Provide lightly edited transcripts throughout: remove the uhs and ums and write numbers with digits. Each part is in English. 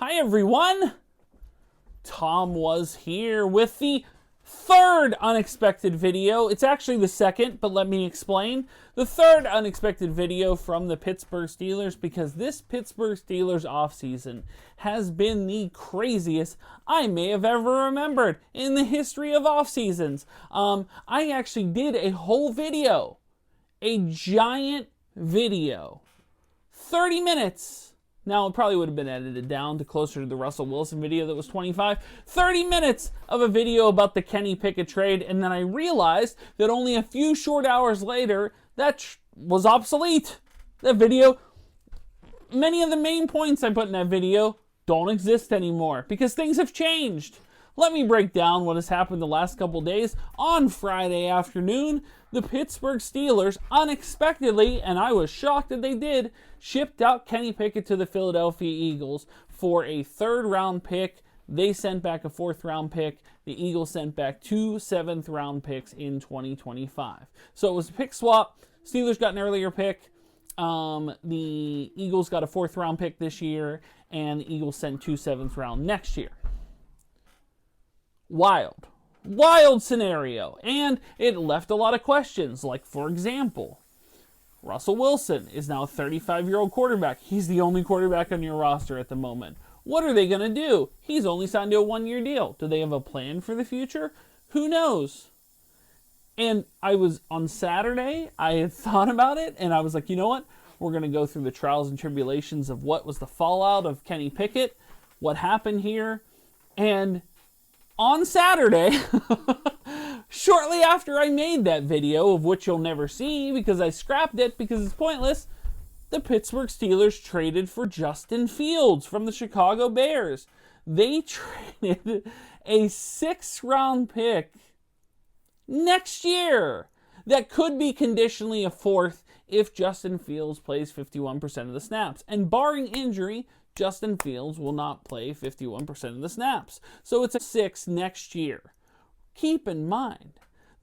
Hi everyone! Tom was here with the third unexpected video. It's actually the second, but let me explain. The third unexpected video from the Pittsburgh Steelers, because this Pittsburgh Steelers offseason has been the craziest I may have ever remembered in the history of off seasons. I actually did a whole video, a giant video, 30 minutes. Now, it probably would have been edited down to closer to the Russell Wilson video that was 25. 30 minutes of a video about the Kenny Pickett trade, and then I realized that only a few short hours later, that was obsolete. That video, many of the main points I put in that video don't exist anymore because things have changed. Let me break down what has happened the last couple days. On Friday afternoon, the Pittsburgh Steelers unexpectedly, and I was shocked that they did, shipped out Kenny Pickett to the Philadelphia Eagles for a third-round pick. They sent back a fourth-round pick. The Eagles sent back two seventh-round picks in 2025. So it was a pick swap. Steelers got an earlier pick. The Eagles got a fourth-round pick this year, and the Eagles sent two seventh-round next year. Wild scenario, and it left a lot of questions, like, for example, Russell Wilson is now a 35-year-old quarterback. He's the only quarterback on your roster at the moment. What are they going to do? He's only signed to a one-year deal. Do they have a plan for the future? Who knows? And on Saturday, I had thought about it, and I was like, you know what? We're going to go through the trials and tribulations of what was the fallout of Kenny Pickett, what happened here, and on Saturday, shortly after I made that video, of which you'll never see because I scrapped it because it's pointless, the Pittsburgh Steelers traded for Justin Fields from the Chicago Bears. They traded a 6th-round pick next year that could be conditionally a 4th if Justin Fields plays 51% of the snaps. And barring injury, Justin Fields will not play 51% of the snaps. So it's a 6 next year. Keep in mind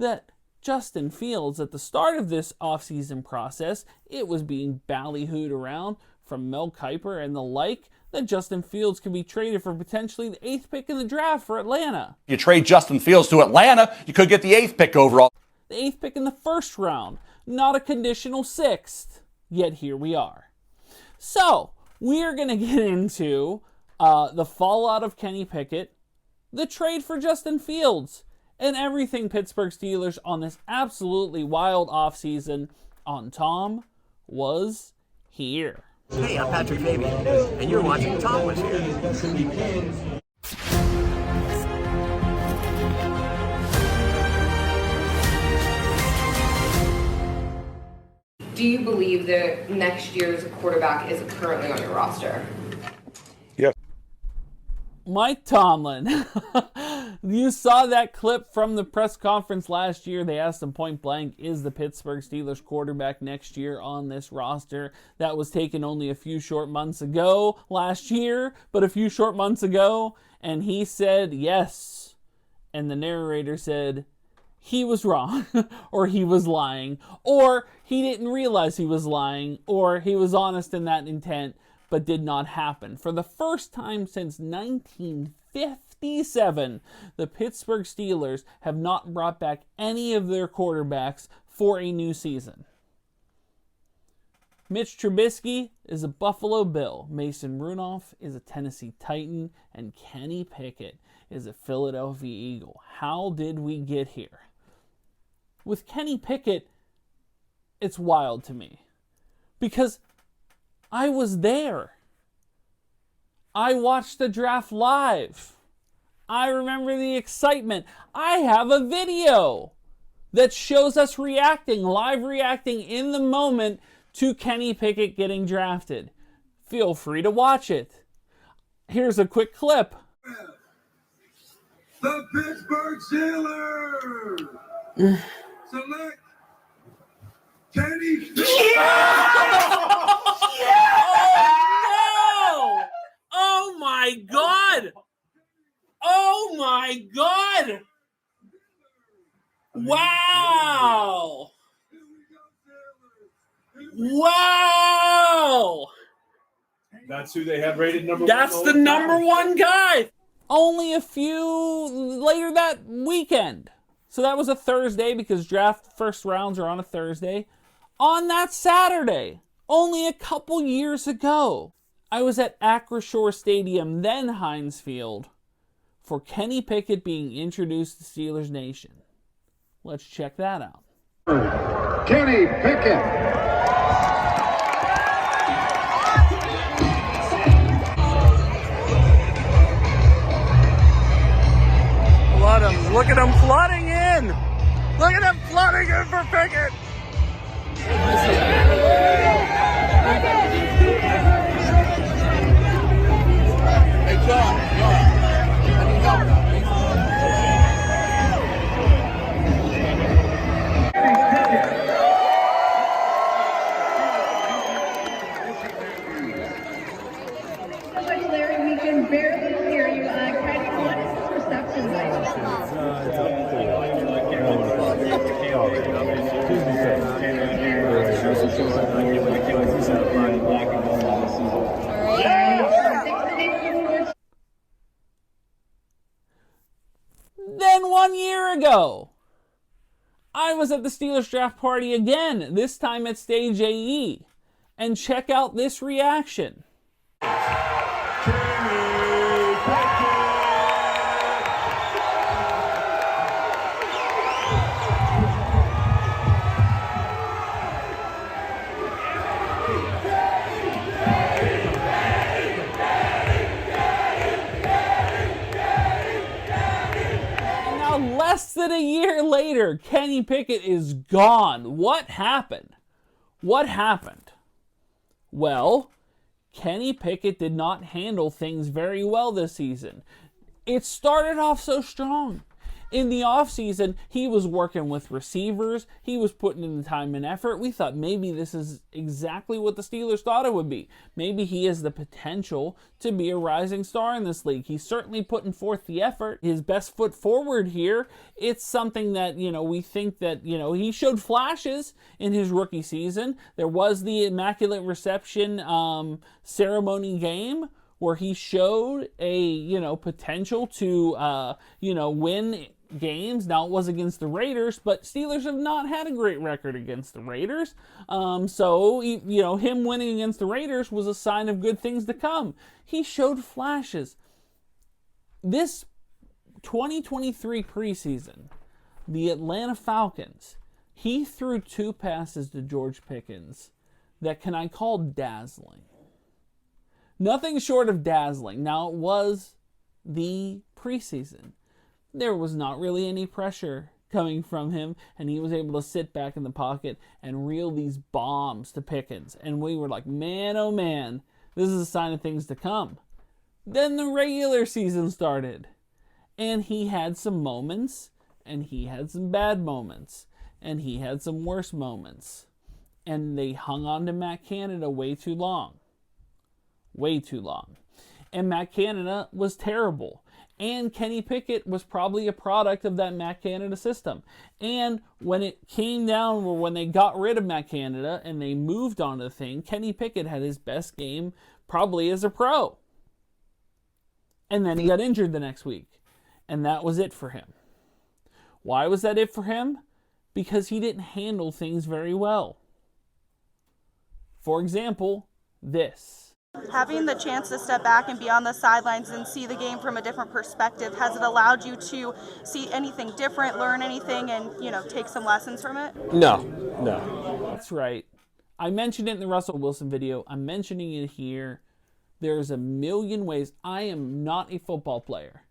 that Justin Fields, at the start of this offseason process, it was being ballyhooed around from Mel Kiper and the like that Justin Fields could be traded for potentially the 8th pick in the draft for Atlanta. You trade Justin Fields to Atlanta, you could get the 8th pick overall. The 8th pick in the 1st round, not a conditional 6th. Yet here we are. So, we are going to get into the fallout of Kenny Pickett, the trade for Justin Fields, and everything Pittsburgh Steelers on this absolutely wild offseason on Tom Was Here. Hey, I'm Patrick Fabian, and you're watching Tomwashere. Do you believe that next year's quarterback is currently on your roster? Yes. Mike Tomlin. You saw that clip from the press conference last year. They asked him point blank, is the Pittsburgh Steelers quarterback next year on this roster? That was taken only a few short months ago last year, but a few short months ago. And he said yes. And the narrator said he was wrong, or he was lying, or he didn't realize he was lying, or he was honest in that intent, but did not happen. For the first time since 1957, the Pittsburgh Steelers have not brought back any of their quarterbacks for a new season. Mitch Trubisky is a Buffalo Bill, Mason Rudolph is a Tennessee Titan, and Kenny Pickett is a Philadelphia Eagle. How did we get here? With Kenny Pickett, it's wild to me because I was there. I watched the draft live. I remember the excitement. I have a video that shows us live reacting in the moment to Kenny Pickett getting drafted. Feel free to watch it. Here's a quick clip. The Pittsburgh Steelers select Kenny Pickett. Oh no! Oh my God! Oh my God! Wow! Wow! That's who they had rated number one. That's the number one guy. Only a few later that weekend. So that was a Thursday because draft first rounds are on a Thursday. On that Saturday, only a couple years ago, I was at Acrisure Stadium, then Heinz Field, for Kenny Pickett being introduced to Steelers Nation. Let's check that out. Kenny Pickett. Look at them flooding in. Look at them flooding in for Pickett. Hey, John, I need help. Larry, we can barely hear you. What is this reception like? Then 1 year ago, I was at the Steelers draft party again, this time at Stage AE. And check out this reaction. Less than a year later, Kenny Pickett is gone. What happened? What happened? Well, Kenny Pickett did not handle things very well this season. It started off so strong. In the offseason, he was working with receivers. He was putting in the time and effort. We thought maybe this is exactly what the Steelers thought it would be. Maybe he has the potential to be a rising star in this league. He's certainly putting forth the effort. His best foot forward here. It's something that, we think that, he showed flashes in his rookie season. There was the Immaculate Reception ceremony game where he showed a, potential to, win games. Now, it was against the Raiders, but Steelers have not had a great record against the Raiders. So, him winning against the Raiders was a sign of good things to come. He showed flashes. This 2023 preseason, the Atlanta Falcons, he threw 2 passes to George Pickens that I call dazzling. Nothing short of dazzling. Now, it was the preseason. There was not really any pressure coming from him, and he was able to sit back in the pocket and reel these bombs to Pickens. And we were like, man, oh man, this is a sign of things to come. Then the regular season started, and he had some moments, and he had some bad moments, and he had some worse moments. And they hung on to Matt Canada way too long. Way too long. And Matt Canada was terrible. And Kenny Pickett was probably a product of that Matt Canada system. And when it came down, or when they got rid of Matt Canada and they moved on to the thing, Kenny Pickett had his best game probably as a pro. And then he got injured the next week. And that was it for him. Why was that it for him? Because he didn't handle things very well. For example, this. Having the chance to step back and be on the sidelines and see the game from a different perspective, has it allowed you to see anything different, learn anything, and, take some lessons from it? No. That's right. I mentioned it in the Russell Wilson video. I'm mentioning it here. There's a million ways. I am not a football player.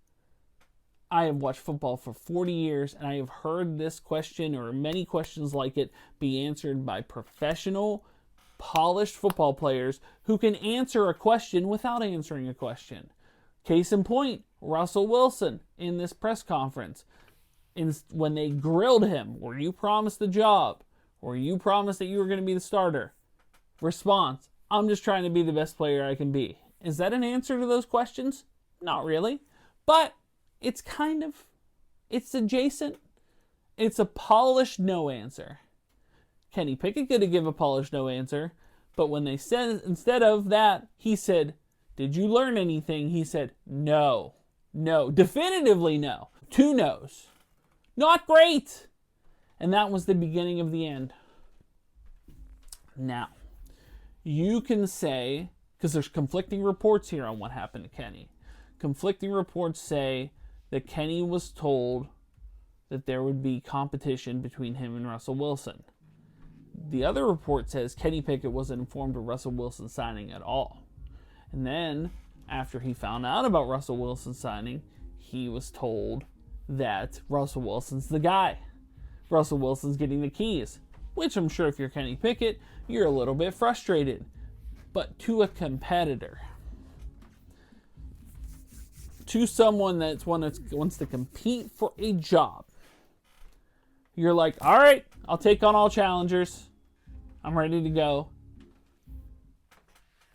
I have watched football for 40 years, and I have heard this question, or many questions like it, be answered by professional, polished football players who can answer a question without answering a question. Case in point, Russell Wilson in this press conference. When they grilled him, were you promised the job? Or you promised that you were going to be the starter? Response, I'm just trying to be the best player I can be. Is that an answer to those questions? Not really. But it's adjacent. It's a polished no answer. Kenny Pickett could have given a polished no answer, But when they said, instead of that, he said, "Did you learn anything?" He said, "No. No. Definitively no. 2 no's. Not great." And that was the beginning of the end. Now, you can say, because there's conflicting reports here on what happened to Kenny. Conflicting reports say that Kenny was told that there would be competition between him and Russell Wilson. The other report says Kenny Pickett wasn't informed of Russell Wilson signing at all. And then, after he found out about Russell Wilson signing, he was told that Russell Wilson's the guy. Russell Wilson's getting the keys. Which I'm sure if you're Kenny Pickett, you're a little bit frustrated. But to a competitor, to someone that wants to compete for a job, you're like, all right, I'll take on all challengers. I'm ready to go.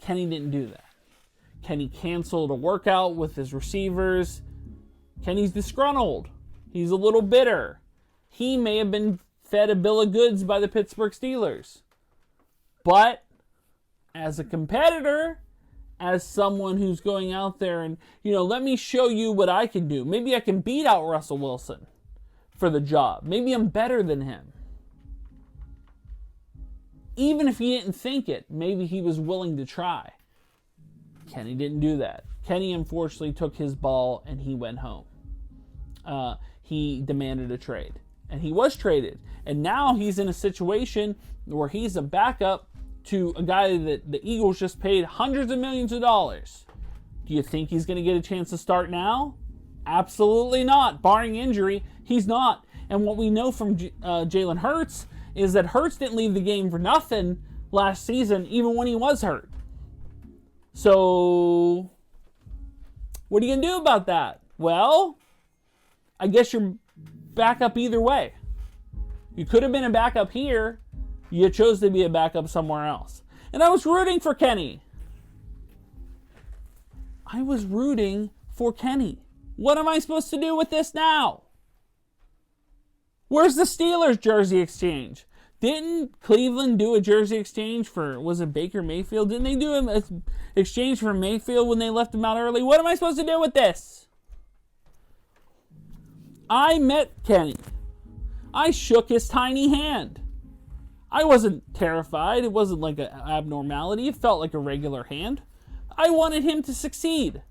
Kenny didn't do that. Kenny canceled a workout with his receivers. Kenny's disgruntled. He's a little bitter. He may have been fed a bill of goods by the Pittsburgh Steelers. But as a competitor, as someone who's going out there and, let me show you what I can do. Maybe I can beat out Russell Wilson for the job. Maybe I'm better than him. Even if he didn't think it, maybe he was willing to try. Kenny didn't do that. Kenny unfortunately took his ball and he went home. He demanded a trade. And he was traded. And now he's in a situation where he's a backup to a guy that the Eagles just paid hundreds of millions of dollars. Do you think he's going to get a chance to start now? Absolutely not. Barring injury, he's not. And what we know from Jalen Hurts is that Hurts didn't leave the game for nothing last season, even when he was hurt. So, what are you going to do about that? Well, I guess you're backup either way. You could have been a backup here. You chose to be a backup somewhere else. And I was rooting for Kenny. I was rooting for Kenny. What am I supposed to do with this now? Where's the Steelers jersey exchange? Didn't Cleveland do a jersey exchange for, was it Baker Mayfield? Didn't they do an exchange for Mayfield when they left him out early? What am I supposed to do with this? I met Kenny. I shook his tiny hand. I wasn't terrified. It wasn't like an abnormality. It felt like a regular hand. I wanted him to succeed.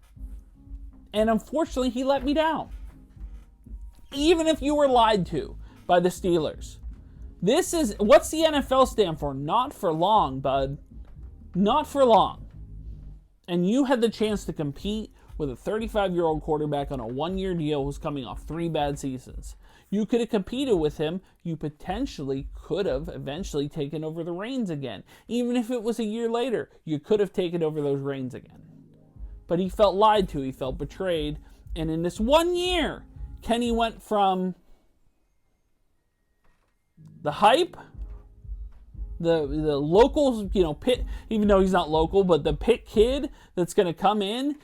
And unfortunately, he let me down. Even if you were lied to by the Steelers. This is, what's the NFL stand for? Not for long, bud. Not for long. And you had the chance to compete with a 35-year-old quarterback on a 1-year deal who's coming off 3 bad seasons. You could have competed with him. You potentially could have eventually taken over the reins again. Even if it was a year later, you could have taken over those reins again. But he felt lied to. He felt betrayed. And in this 1 year, Kenny went from the hype, the local, Pitt, even though he's not local, but the Pitt kid that's going to come in,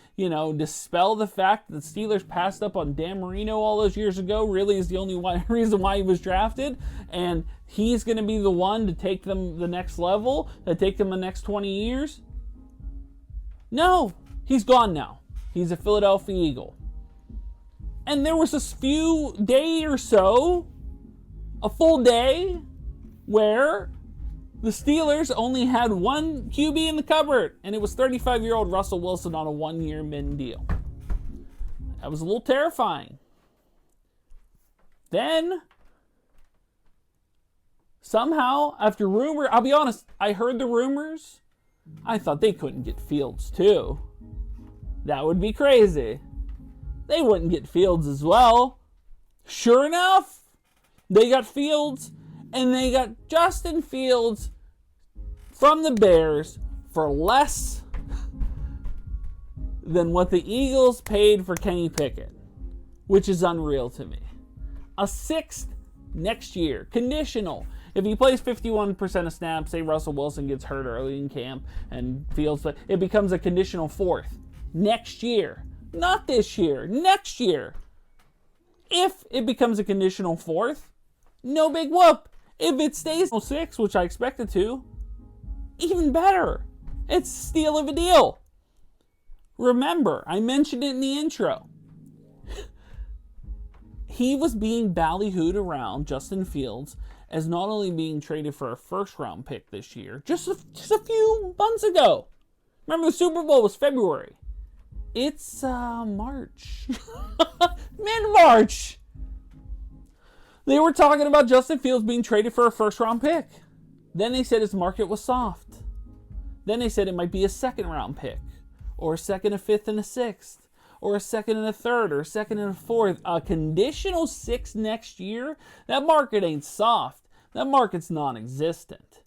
dispel the fact that the Steelers passed up on Dan Marino all those years ago, really is the only reason why he was drafted, and he's going to be the one to take them the next level, to take them the next 20 years. No, he's gone now. He's a Philadelphia Eagle. And there was a few day or so, a full day, where the Steelers only had one QB in the cupboard, and it was 35-year-old Russell Wilson on a 1-year min deal. That was a little terrifying. Then, somehow, after I'll be honest, I heard the rumors. I thought they couldn't get Fields too. That would be crazy. They wouldn't get Fields as well. Sure enough, they got Fields, and they got Justin Fields from the Bears for less than what the Eagles paid for Kenny Pickett, which is unreal to me. A 6th next year, conditional. If he plays 51% of snaps, say Russell Wilson gets hurt early in camp and Fields, it becomes a conditional 4th next year. Not this year, next year. If it becomes a conditional 4th, no big whoop. If it stays 6, which I expect it to, Even better. It's a steal of a deal. Remember, I mentioned it in the intro. He was being ballyhooed around, Justin Fields, as not only being traded for a first-round pick this year, just a few months ago. Remember, the Super Bowl was February. It's March. Mid-March. They were talking about Justin Fields being traded for a first-round pick. Then they said his market was soft. Then they said it might be a second-round pick, or a second, a fifth, and a sixth, or a second and a third, or a second and a fourth. A conditional 6 next year? That market ain't soft. That market's non-existent.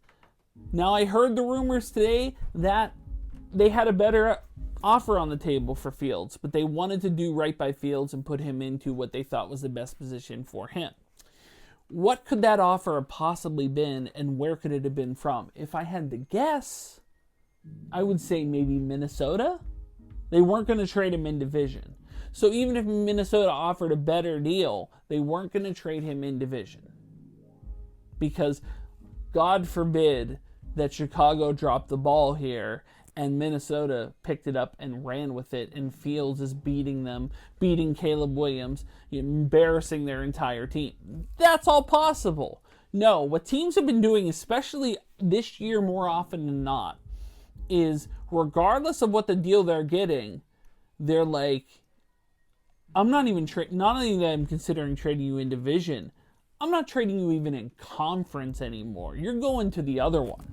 Now, I heard the rumors today that they had a better offer on the table for Fields, but they wanted to do right by Fields and put him into what they thought was the best position for him. What could that offer have possibly been, and where could it have been from? If I had to guess, I would say maybe Minnesota. They weren't going to trade him in division. So even if Minnesota offered a better deal, they weren't going to trade him in division. Because God forbid that Chicago dropped the ball here and Minnesota picked it up and ran with it, and Fields is beating them, beating Caleb Williams, embarrassing their entire team. That's all possible. No, what teams have been doing, especially this year more often than not, is regardless of what the deal they're getting, they're like, I'm not even not only that I'm considering trading you in division, I'm not trading you even in conference anymore. You're going to the other one.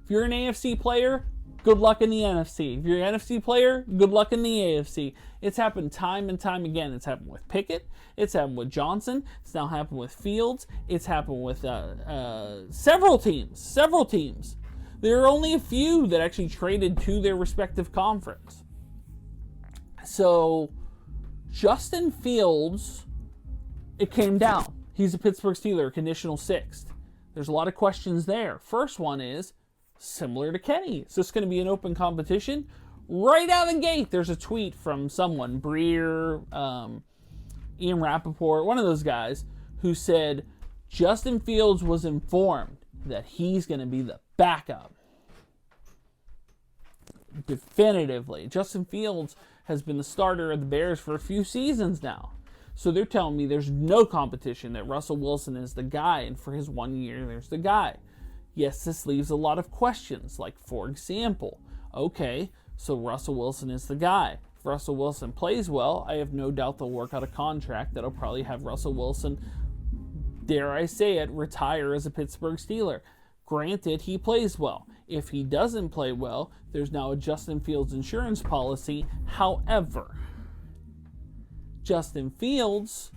If you're an AFC player, good luck in the NFC. If you're an NFC player, good luck in the AFC. It's happened time and time again. It's happened with Pickett. It's happened with Johnson. It's now happened with Fields. It's happened with several teams. There are only a few that actually traded to their respective conference. So, Justin Fields, it came down. He's a Pittsburgh Steeler, conditional 6th. There's a lot of questions there. First one is, similar to Kenny, is this going to be an open competition? Right out of the gate, there's a tweet from someone, Breer, Ian Rappaport, one of those guys, who said Justin Fields was informed that he's going to be the backup. Definitively. Justin Fields has been the starter of the Bears for a few seasons now. So they're telling me there's no competition, that Russell Wilson is the guy, and for his 1 year, there's the guy. Yes, this leaves a lot of questions, like, for example, okay, so Russell Wilson is the guy. If Russell Wilson plays well, I have no doubt they'll work out a contract that'll probably have Russell Wilson, dare I say it, retire as a Pittsburgh Steeler. Granted, he plays well. If he doesn't play well, there's now a Justin Fields insurance policy. However, Justin Fields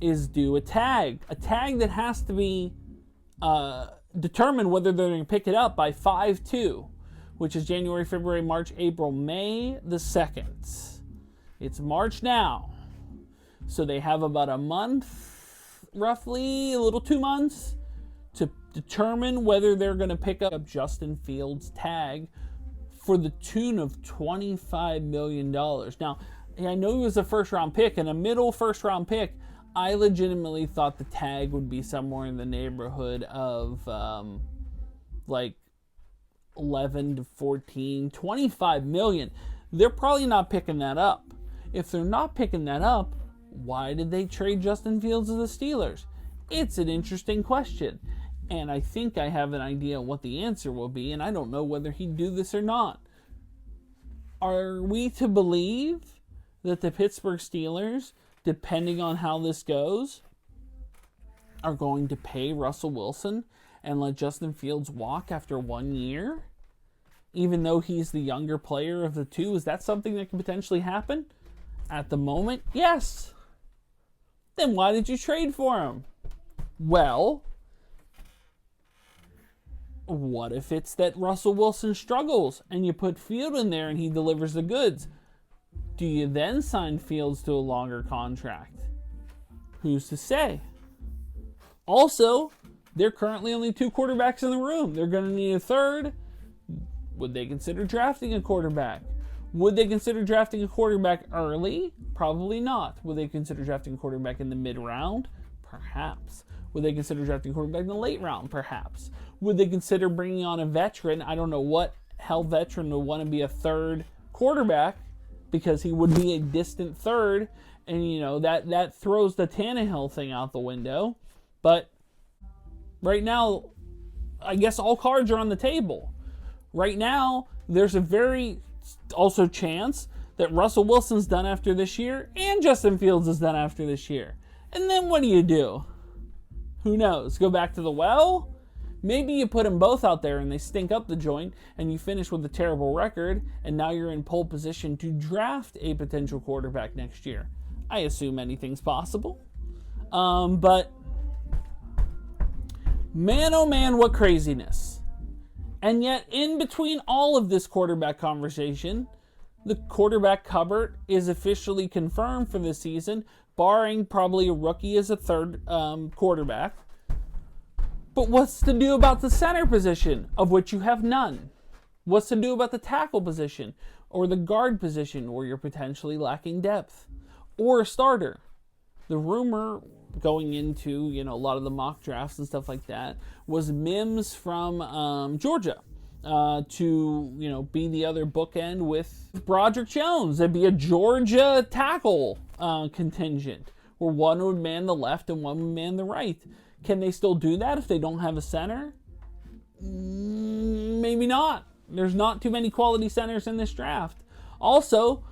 is due a tag that has to be determined whether they're going to pick it up by 5/2, which is January, February, March, April, May the 2nd. It's March now. So they have about a month, roughly, a little 2 months, to determine whether they're going to pick up Justin Fields' tag for the tune of $25 million. Now, I know he was a first-round pick, and a middle first-round pick. I legitimately thought the tag would be somewhere in the neighborhood of like 11 to 14, 25 million. They're probably not picking that up. If they're not picking that up, why did they trade Justin Fields to the Steelers? It's an interesting question. And I think I have an idea what the answer will be, and I don't know whether he'd do this or not. Are we to believe that the Pittsburgh Steelers, depending on how this goes, are going to pay Russell Wilson and let Justin Fields walk after 1 year? Even though he's the younger player of the two, is that something that could potentially happen? At the moment, yes. Then why did you trade for him? Well, what if it's that Russell Wilson struggles and you put Fields in there and he delivers the goods? Do you then sign Fields to a longer contract? Who's to say? Also, there are currently only 2 quarterbacks in the room. They're going to need a third. Would they consider drafting a quarterback? Would they consider drafting a quarterback early? Probably not. Would they consider drafting a quarterback in the mid-round? Perhaps. Would they consider drafting a quarterback in the late round? Perhaps. Would they consider bringing on a veteran? I don't know what hell veteran would want to be a third quarterback, because he would be a distant third, and you know that throws the Tannehill thing out the window. But right now, I guess all cards are on the table. Right now, there's a very also chance that Russell Wilson's done after this year and Justin Fields is done after this year. And then what do? Who knows? Go back to the well? Maybe you put them both out there and they stink up the joint and you finish with a terrible record, and now you're in pole position to draft a potential quarterback next year. I assume anything's possible. But man, oh man, what craziness. And yet, in between all of this quarterback conversation, the quarterback cupboard is officially confirmed for this season, barring probably a rookie as a third quarterback. But what's to do about the center position, of which you have none? What's to do about the tackle position, or the guard position, where you're potentially lacking depth, or a starter? The rumor going into, a lot of the mock drafts and stuff like that was Mims from Georgia to, be the other bookend with Broderick Jones. It'd be a Georgia tackle contingent, where one would man the left and one would man the right. Can they still do that if they don't have a center? Maybe not. There's not too many quality centers in this draft. Also,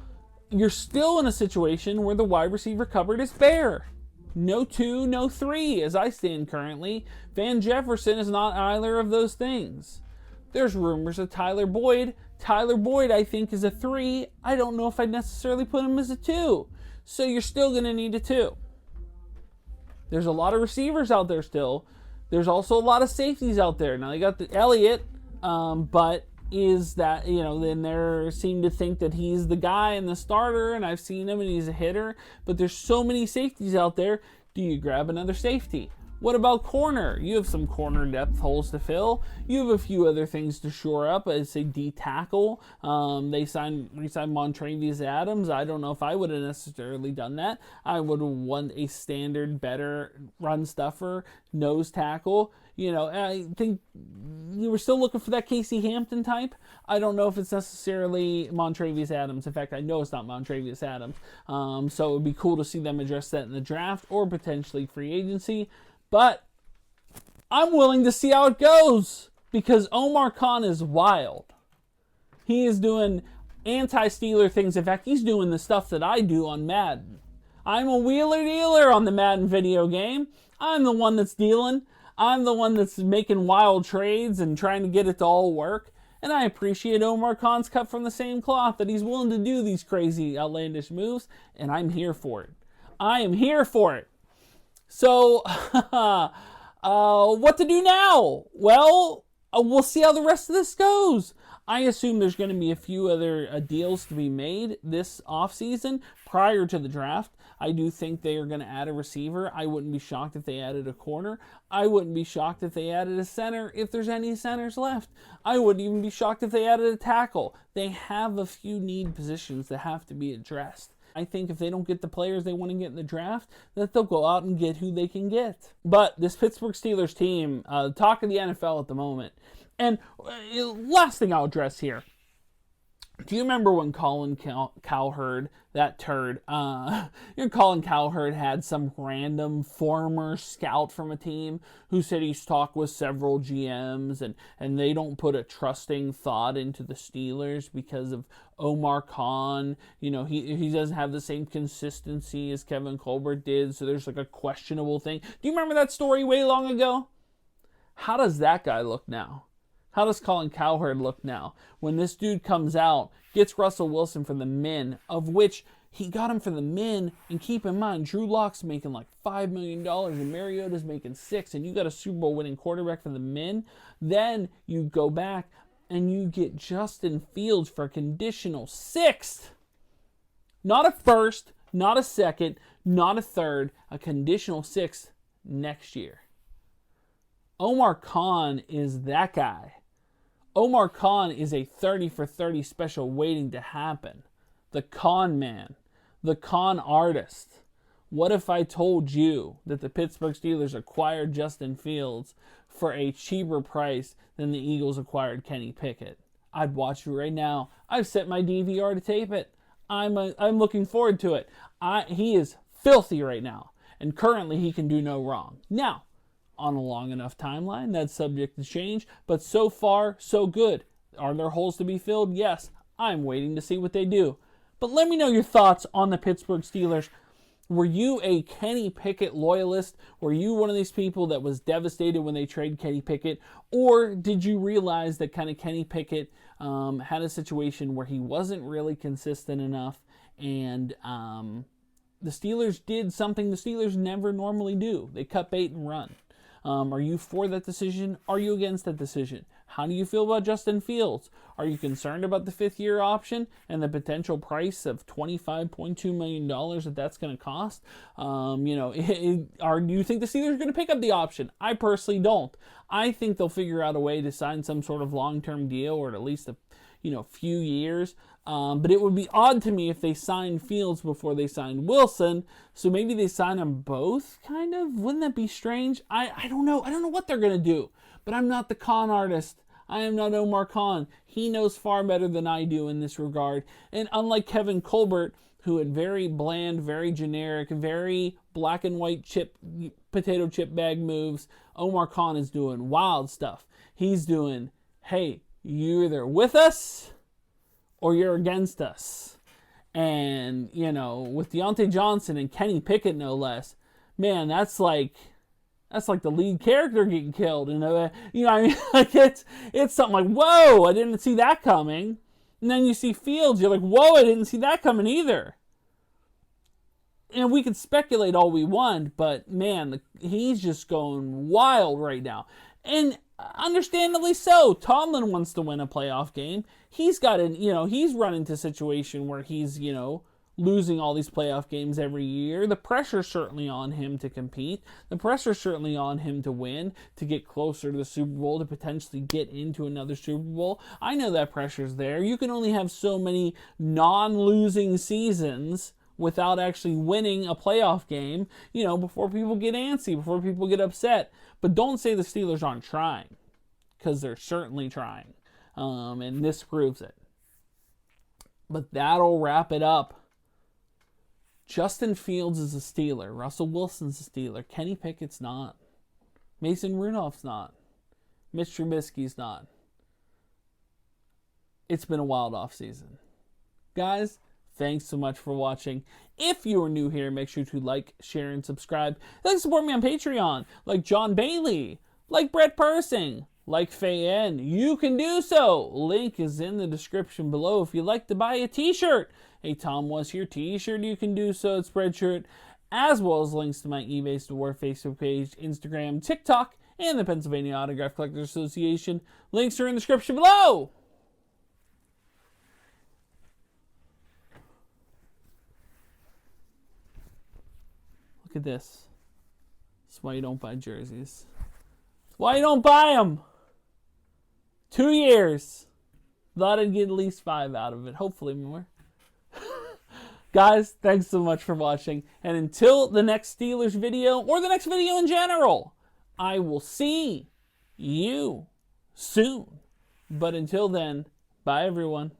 you're still in a situation where the wide receiver cupboard is bare. No 2, no 3, as I stand currently. Van Jefferson is not either of those things. There's rumors of Tyler Boyd. Tyler Boyd, I think, is a 3. I don't know if I'd necessarily put him as a 2. So you're still going to need a 2. There's a lot of receivers out there still. There's also a lot of safeties out there. Now, you got the Elliott, but is that, then they seem to think that he's the guy and the starter, and I've seen him and he's a hitter. But there's so many safeties out there. Do you grab another safety? What about corner? You have some corner depth holes to fill. You have a few other things to shore up. I'd say D-tackle. They re-signed Montravius Adams. I don't know if I would have necessarily done that. I would have won a standard, better run stuffer, nose tackle. I think you were still looking for that Casey Hampton type. I don't know if it's necessarily Montravius Adams. In fact, I know it's not Montravius Adams. So it would be cool to see them address that in the draft or potentially free agency. But I'm willing to see how it goes, because Omar Khan is wild. He is doing anti-Steeler things. In fact, he's doing the stuff that I do on Madden. I'm a wheeler dealer on the Madden video game. I'm the one that's dealing. I'm the one that's making wild trades and trying to get it to all work. And I appreciate Omar Khan's cut from the same cloth, that he's willing to do these crazy, outlandish moves, and I'm here for it. I am here for it. So, what to do now? Well, we'll see how the rest of this goes. I assume there's going to be a few other deals to be made this offseason prior to the draft. I do think they are going to add a receiver. I wouldn't be shocked if they added a corner. I wouldn't be shocked if they added a center, if there's any centers left. I wouldn't even be shocked if they added a tackle. They have a few need positions that have to be addressed. I think if they don't get the players they want to get in the draft, that they'll go out and get who they can get. But this Pittsburgh Steelers team, talk of the NFL at the moment. And last thing I'll address here. Do you remember when Colin Cowherd, that turd, Colin Cowherd had some random former scout from a team who said he's talked with several GMs and they don't put a trusting thought into the Steelers because of Omar Khan. He doesn't have the same consistency as Kevin Colbert did, so there's like a questionable thing. Do you remember that story way long ago? How does that guy look now? How does Colin Cowherd look now? When this dude comes out, gets Russell Wilson for the min, of which he got him for the min, and keep in mind, Drew Lock's making like $5 million, and Mariota's making $6 million, and you got a Super Bowl winning quarterback for the min. Then you go back and you get Justin Fields for a conditional 6th. Not a 1st, not a 2nd, not a 3rd, a conditional 6th next year. Omar Khan is that guy. Omar Khan is a 30 for 30 special waiting to happen. The con man. The con artist. What if I told you that the Pittsburgh Steelers acquired Justin Fields for a cheaper price than the Eagles acquired Kenny Pickett? I'd watch it right now. I've set my DVR to tape it. I'm looking forward to it. He is filthy right now, and currently he can do no wrong. Now, on a long enough timeline, that's subject to change, but so far, so good. Are there holes to be filled? Yes. I'm waiting to see what they do. But let me know your thoughts on the Pittsburgh Steelers. Were you a Kenny Pickett loyalist? Were you one of these people that was devastated when they traded Kenny Pickett? Or did you realize that kind of Kenny Pickett had a situation where he wasn't really consistent enough, and the Steelers did something the Steelers never normally do? They cut bait and run. Are you for that decision? Are you against that decision? How do you feel about Justin Fields? Are you concerned about the fifth-year option and the potential price of $25.2 million that's going to cost? Do you think the Steelers are going to pick up the option? I personally don't. I think they'll figure out a way to sign some sort of long-term deal, or at least a few years. But it would be odd to me if they signed Fields before they signed Wilson. So maybe they sign them both, kind of. Wouldn't that be strange? I don't know. I don't know what they're going to do. But I'm not the con artist. I am not Omar Khan. He knows far better than I do in this regard. And unlike Kevin Colbert, who had very bland, very generic, very black and white potato chip bag moves, Omar Khan is doing wild stuff. He's doing, hey, you're either with us or you're against us. And, with Deontay Johnson and Kenny Pickett, no less, man, that's like the lead character getting killed. It's something like, whoa, I didn't see that coming. And then you see Fields, you're like, whoa, I didn't see that coming either. And we can speculate all we want, but man, he's just going wild right now. And understandably so. Tomlin wants to win a playoff game. He's got he's run into a situation where he's, losing all these playoff games every year. The pressure's certainly on him to compete. The pressure's certainly on him to win, to get closer to the Super Bowl, to potentially get into another Super Bowl. I know that pressure's there. You can only have so many non-losing seasons without actually winning a playoff game, before people get antsy, before people get upset. But don't say the Steelers aren't trying, because they're certainly trying. And this proves it. But that'll wrap it up. Justin Fields is a Steeler. Russell Wilson's a Steeler. Kenny Pickett's not. Mason Rudolph's not. Mitch Trubisky's not. It's been a wild offseason. Guys, thanks so much for watching. If you are new here, make sure to like, share, and subscribe. Like, support me on Patreon, like John Bailey, like Brett Persing, like Faye N. You can do so. Link is in the description below. If you'd like to buy a t-shirt, a Tomwashere t-shirt, you can do so at Spreadshirt, as well as links to my eBay store, Facebook page, Instagram, TikTok, and the Pennsylvania Autograph Collectors Association. Links are in the description below. Look at this. That's why you don't buy jerseys. That's why you don't buy them. 2 years. Thought I'd get at least 5 out of it. Hopefully more. Guys, thanks so much for watching. And until the next Steelers video, or the next video in general, I will see you soon. But until then, bye everyone.